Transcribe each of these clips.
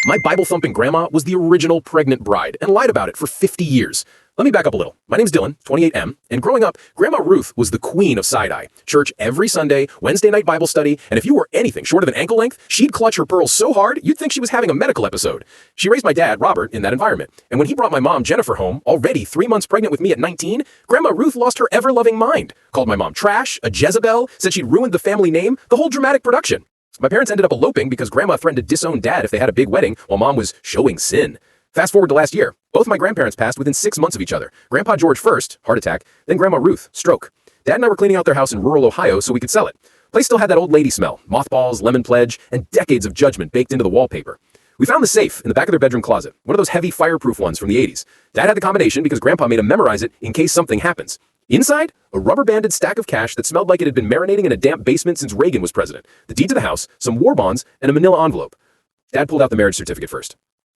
My Bible-thumping grandma was the original pregnant bride and lied about it for 50 years. Let me back up a little. My name's Dylan, 28M, and growing up, Grandma Ruth was the queen of side-eye. Church every Sunday, Wednesday night Bible study, and if you were anything short of an ankle length, she'd clutch her pearls so hard, you'd think she was having a medical episode. She raised my dad, Robert, in that environment. And when he brought my mom, Jennifer, home, already 3 months pregnant with me at 19, Grandma Ruth lost her ever-loving mind. Called my mom trash, a Jezebel, said she'd ruined the family name, the whole dramatic production. My parents ended up eloping because Grandma threatened to disown Dad if they had a big wedding while Mom was showing sin. Fast forward to last year. Both my grandparents passed within 6 months of each other. Grandpa George first, heart attack, then Grandma Ruth, stroke. Dad and I were cleaning out their house in rural Ohio so we could sell it. Place still had that old lady smell, mothballs, lemon pledge, and decades of judgment baked into the wallpaper. We found the safe in the back of their bedroom closet, one of those heavy fireproof ones from the 80s. Dad had the combination because Grandpa made him memorize it in case something happens. Inside, a rubber-banded stack of cash that smelled like it had been marinating in a damp basement since Reagan was president, the deed to the house, some war bonds, and a manila envelope. Dad pulled out the marriage certificate first.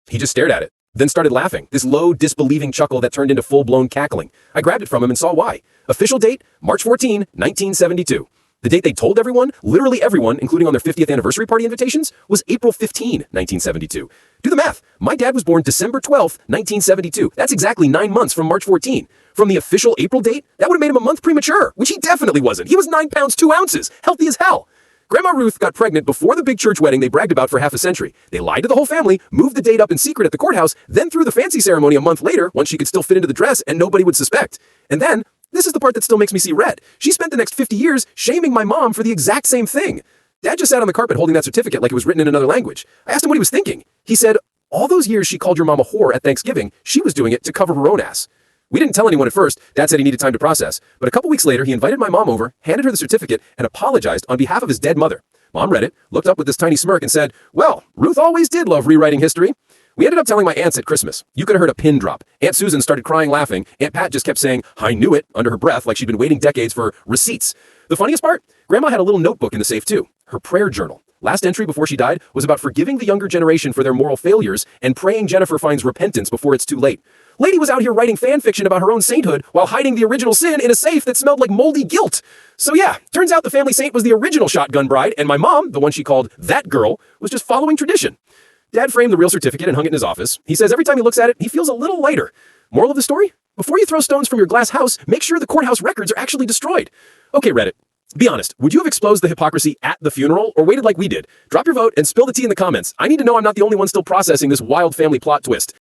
He just stared at it, then started laughing, this low, disbelieving chuckle that turned into full-blown cackling. I grabbed it from him and saw why. Official date, March 14, 1972. The date they told everyone, literally everyone, including on their 50th anniversary party invitations, was April 15, 1972. Do the math. My dad was born December 12, 1972. That's exactly 9 months from March 14. From the official April date, that would have made him a month premature, which he definitely wasn't. He was 9 pounds 2 ounces, healthy as hell. Grandma Ruth got pregnant before the big church wedding they bragged about for half a century. They lied to the whole family, moved the date up in secret at the courthouse, then threw the fancy ceremony a month later, once she could still fit into the dress and nobody would suspect. And then, this is the part that still makes me see red. She spent the next 50 years shaming my mom for the exact same thing. Dad just sat on the carpet holding that certificate like it was written in another language. I asked him what he was thinking. He said, all those years she called your mom a whore at Thanksgiving, she was doing it to cover her own ass. We didn't tell anyone at first. Dad said he needed time to process. But a couple weeks later, he invited my mom over, handed her the certificate, and apologized on behalf of his dead mother. Mom read it, looked up with this tiny smirk, and said, well, Ruth always did love rewriting history. We ended up telling my aunts at Christmas. You could have heard a pin drop. Aunt Susan started crying laughing. Aunt Pat just kept saying, I knew it, under her breath, like she'd been waiting decades for receipts. The funniest part? Grandma had a little notebook in the safe too. Her prayer journal. Last entry before she died was about forgiving the younger generation for their moral failures and praying Jennifer finds repentance before it's too late. Lady was out here writing fan fiction about her own sainthood while hiding the original sin in a safe that smelled like moldy guilt. So yeah, turns out the family saint was the original shotgun bride, and my mom, the one she called that girl, was just following tradition. Dad framed the real certificate and hung it in his office. He says every time he looks at it, he feels a little lighter. Moral of the story? Before you throw stones from your glass house, make sure the courthouse records are actually destroyed. Okay, Reddit. Be honest, would you have exposed the hypocrisy at the funeral or waited like we did? Drop your vote and spill the tea in the comments. I need to know I'm not the only one still processing this wild family plot twist.